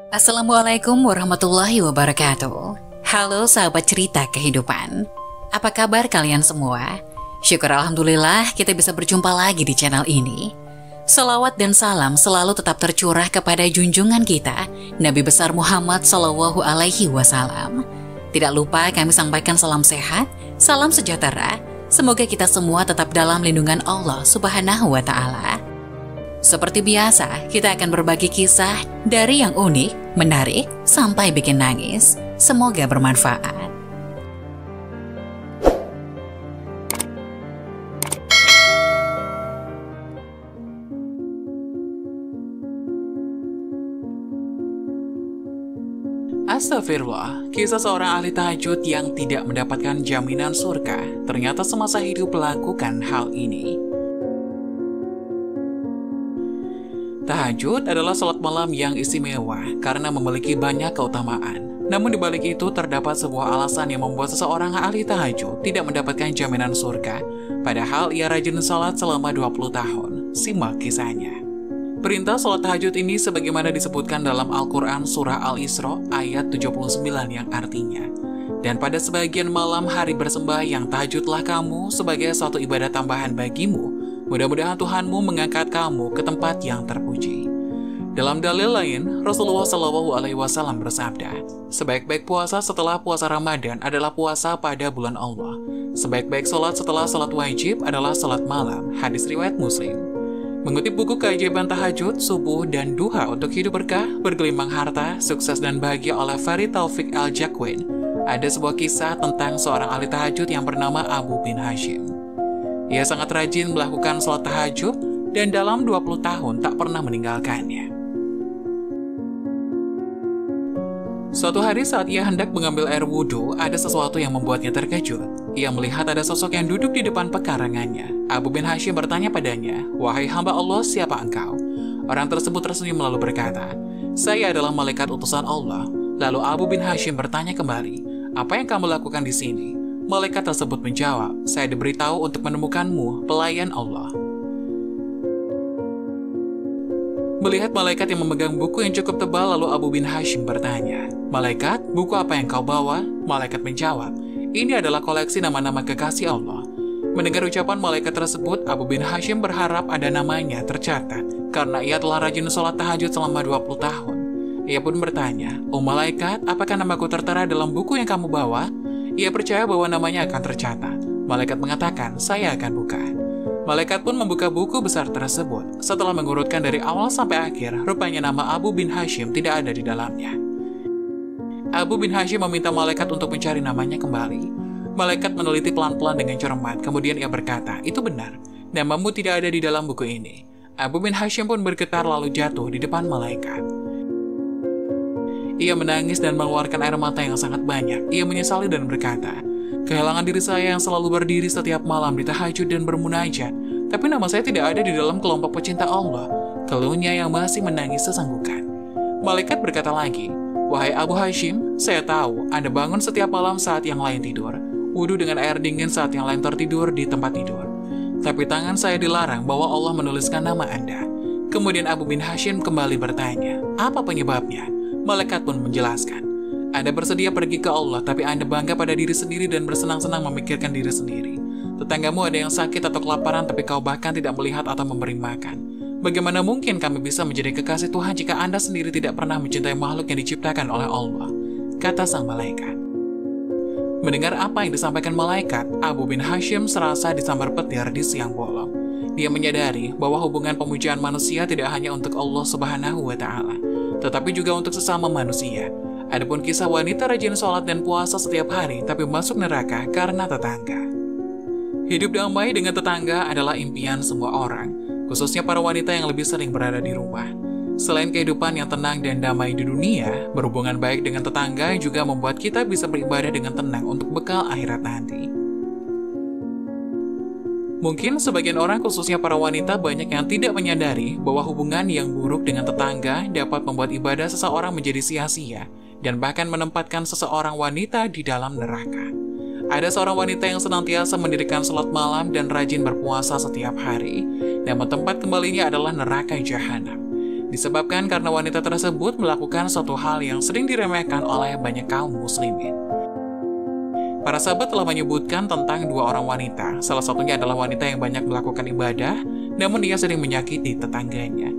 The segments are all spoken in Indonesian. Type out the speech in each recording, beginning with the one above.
Assalamualaikum warahmatullahi wabarakatuh. Halo sahabat cerita kehidupan. Apa kabar kalian semua? Syukur alhamdulillah kita bisa berjumpa lagi di channel ini. Salawat dan salam selalu tetap tercurah kepada junjungan kita, Nabi besar Muhammad Sallallahu Alaihi Wasallam. Tidak lupa kami sampaikan salam sehat, salam sejahtera. Semoga kita semua tetap dalam lindungan Allah Subhanahu wa Ta'ala. Seperti biasa, kita akan berbagi kisah dari yang unik, menarik, sampai bikin nangis. Semoga bermanfaat. Astagfirullah, kisah seorang ahli tahajud yang tidak mendapatkan jaminan surga, ternyata semasa hidup melakukan hal ini. Tahajud adalah salat malam yang istimewa karena memiliki banyak keutamaan. Namun dibalik itu terdapat sebuah alasan yang membuat seseorang ahli tahajud tidak mendapatkan jaminan surga, padahal ia rajin salat selama 20 tahun. Simak kisahnya. Perintah salat tahajud ini sebagaimana disebutkan dalam Al-Quran Surah Al-Isra ayat 79 yang artinya, dan pada sebagian malam hari bersembahyang tahajudlah kamu sebagai suatu ibadah tambahan bagimu. Mudah-mudahan Tuhanmu mengangkat kamu ke tempat yang terpuji. Dalam dalil lain, Rasulullah SAW bersabda, sebaik-baik puasa setelah puasa Ramadan adalah puasa pada bulan Allah. Sebaik-baik sholat setelah sholat wajib adalah sholat malam. Hadis riwayat Muslim. Mengutip buku Keajaiban Tahajud, Subuh, dan Duha untuk Hidup Berkah, Bergelimang Harta, Sukses dan Bahagia oleh Farid Taufik Al-Jaqwin, ada sebuah kisah tentang seorang ahli tahajud yang bernama Abu bin Hashim. Ia sangat rajin melakukan sholat tahajud dan dalam 20 tahun tak pernah meninggalkannya. Suatu hari saat ia hendak mengambil air wudhu, ada sesuatu yang membuatnya terkejut. Ia melihat ada sosok yang duduk di depan pekarangannya. Abu bin Hashim bertanya padanya, "Wahai hamba Allah, siapa engkau?" Orang tersebut tersenyum lalu berkata, "Saya adalah malaikat utusan Allah." Lalu Abu bin Hashim bertanya kembali, "Apa yang kamu lakukan di sini?" Malaikat tersebut menjawab, "Saya diberitahu untuk menemukanmu, pelayan Allah." Melihat malaikat yang memegang buku yang cukup tebal, lalu Abu bin Hashim bertanya, "Malaikat, buku apa yang kau bawa?" Malaikat menjawab, "Ini adalah koleksi nama-nama kekasih Allah." Mendengar ucapan malaikat tersebut, Abu bin Hashim berharap ada namanya tercatat, karena ia telah rajin sholat tahajud selama 20 tahun. Ia pun bertanya, "Oh malaikat, apakah namaku tertera dalam buku yang kamu bawa?" Ia percaya bahwa namanya akan tercatat. Malaikat mengatakan, "Saya akan buka." Malaikat pun membuka buku besar tersebut. Setelah mengurutkan dari awal sampai akhir, rupanya nama Abu bin Hashim tidak ada di dalamnya. Abu bin Hashim meminta malaikat untuk mencari namanya kembali. Malaikat meneliti pelan-pelan dengan cermat, kemudian ia berkata, "Itu benar, namamu tidak ada di dalam buku ini." Abu bin Hashim pun bergetar lalu jatuh di depan malaikat. Ia menangis dan mengeluarkan air mata yang sangat banyak. Ia menyesali dan berkata, "Kehilangan diri saya yang selalu berdiri setiap malam di tahajud dan bermunajat, tapi nama saya tidak ada di dalam kelompok pecinta Allah." Keluhnya yang masih menangis sesanggukan. Malaikat berkata lagi, "Wahai Abu Hashim, saya tahu Anda bangun setiap malam saat yang lain tidur, wudhu dengan air dingin saat yang lain tertidur di tempat tidur. Tapi tangan saya dilarang bahwa Allah menuliskan nama Anda." Kemudian Abu bin Hashim kembali bertanya, "Apa penyebabnya?" Malaikat pun menjelaskan, "Anda bersedia pergi ke Allah, tapi Anda bangga pada diri sendiri dan bersenang-senang memikirkan diri sendiri. Tetanggamu ada yang sakit atau kelaparan, tapi kau bahkan tidak melihat atau memberi makan. Bagaimana mungkin kami bisa menjadi kekasih Tuhan jika Anda sendiri tidak pernah mencintai makhluk yang diciptakan oleh Allah?" kata sang malaikat. Mendengar apa yang disampaikan malaikat, Abu bin Hashim serasa disambar petir di siang bolong. Dia menyadari bahwa hubungan pemujaan manusia tidak hanya untuk Allah Subhanahu wa Ta'ala, tetapi juga untuk sesama manusia. Adapun kisah wanita rajin sholat dan puasa setiap hari tapi masuk neraka karena tetangga. Hidup damai dengan tetangga adalah impian semua orang, khususnya para wanita yang lebih sering berada di rumah. Selain kehidupan yang tenang dan damai di dunia, berhubungan baik dengan tetangga juga membuat kita bisa beribadah dengan tenang untuk bekal akhirat nanti. Mungkin sebagian orang, khususnya para wanita, banyak yang tidak menyadari bahwa hubungan yang buruk dengan tetangga dapat membuat ibadah seseorang menjadi sia-sia dan bahkan menempatkan seseorang wanita di dalam neraka. Ada seorang wanita yang senantiasa mendirikan sholat malam dan rajin berpuasa setiap hari, namun tempat kembalinya adalah neraka jahanam. Disebabkan karena wanita tersebut melakukan suatu hal yang sering diremehkan oleh banyak kaum muslimin. Para sahabat telah menyebutkan tentang dua orang wanita. Salah satunya adalah wanita yang banyak melakukan ibadah, namun ia sering menyakiti tetangganya.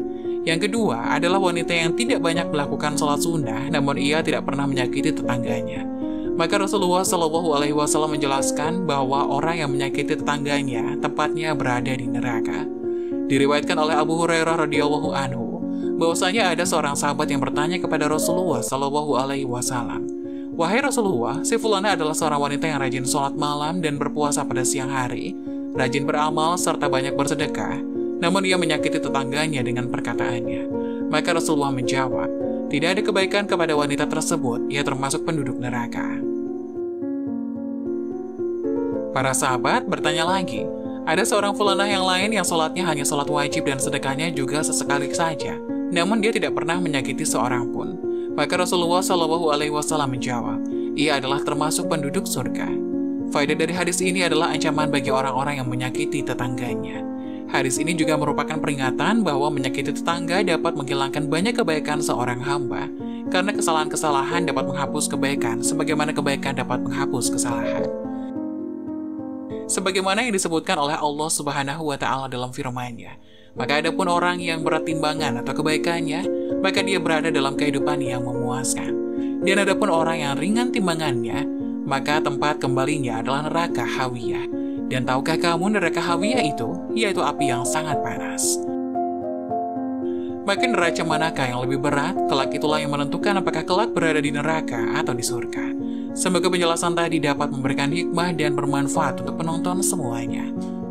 Yang kedua adalah wanita yang tidak banyak melakukan sholat sunnah, namun ia tidak pernah menyakiti tetangganya. Maka Rasulullah Shallallahu Alaihi Wasallam menjelaskan bahwa orang yang menyakiti tetangganya tempatnya berada di neraka. Diriwayatkan oleh Abu Hurairah radhiyallahu anhu bahwasanya ada seorang sahabat yang bertanya kepada Rasulullah Shallallahu Alaihi Wasallam, "Wahai Rasulullah, si fulana adalah seorang wanita yang rajin sholat malam dan berpuasa pada siang hari, rajin beramal serta banyak bersedekah, namun ia menyakiti tetangganya dengan perkataannya." Maka Rasulullah menjawab, "Tidak ada kebaikan kepada wanita tersebut, ia termasuk penduduk neraka." Para sahabat bertanya lagi, ada seorang fulanah yang lain yang sholatnya hanya sholat wajib dan sedekahnya juga sesekali saja, namun dia tidak pernah menyakiti seorang pun. Maka Rasulullah Shallallahu Alaihi Wasallam menjawab, ia adalah termasuk penduduk surga. Faedah dari hadis ini adalah ancaman bagi orang-orang yang menyakiti tetangganya. Hadis ini juga merupakan peringatan bahwa menyakiti tetangga dapat menghilangkan banyak kebaikan seorang hamba, karena kesalahan-kesalahan dapat menghapus kebaikan, sebagaimana kebaikan dapat menghapus kesalahan. Sebagaimana yang disebutkan oleh Allah Subhanahu wa Ta'ala dalam firman-Nya, maka adapun orang yang berat timbangan atau kebaikannya, maka dia berada dalam kehidupan yang memuaskan. Dan adapun orang yang ringan timbangannya, maka tempat kembalinya adalah neraka hawiyah. Dan tahukah kamu neraka hawiyah itu, yaitu api yang sangat panas. Maka neraca manakah yang lebih berat, kelak itulah yang menentukan apakah kelak berada di neraka atau di surga. Semoga penjelasan tadi dapat memberikan hikmah dan bermanfaat untuk penonton semuanya.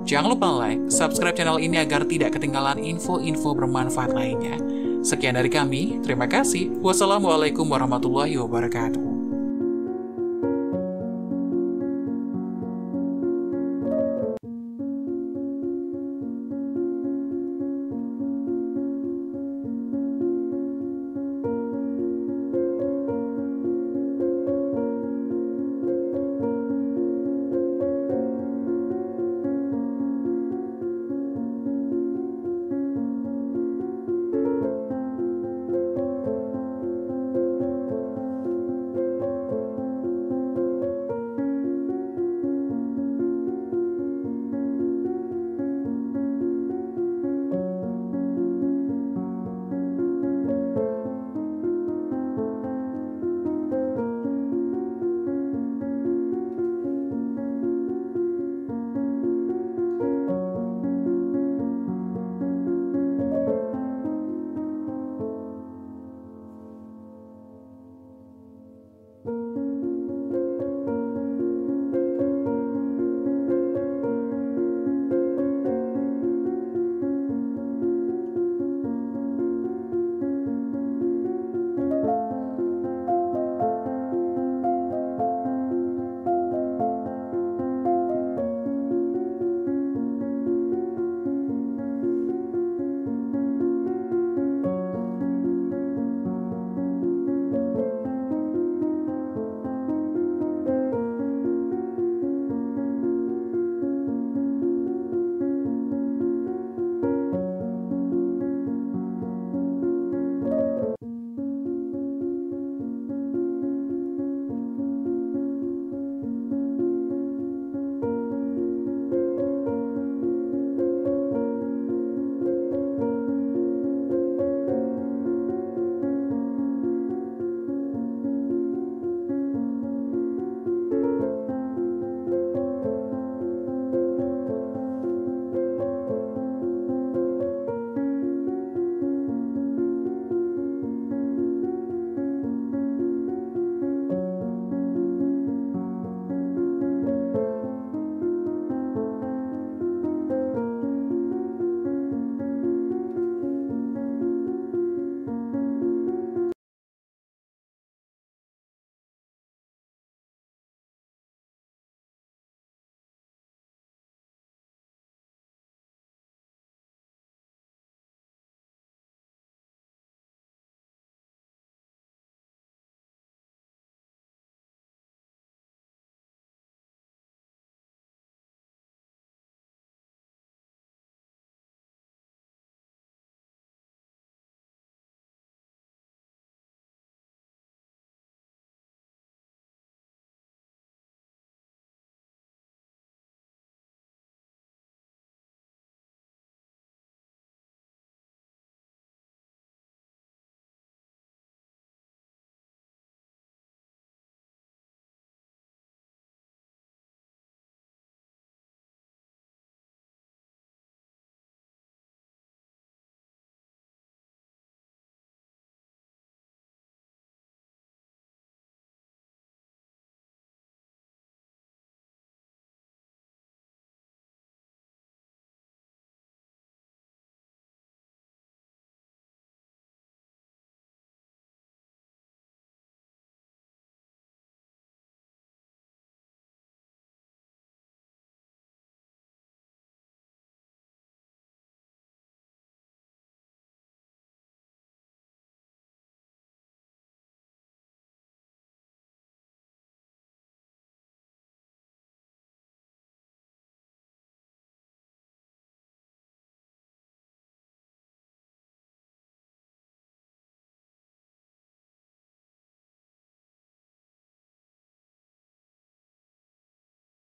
Jangan lupa like, subscribe channel ini agar tidak ketinggalan info-info bermanfaat lainnya. Sekian dari kami, terima kasih. Wassalamualaikum warahmatullahi wabarakatuh.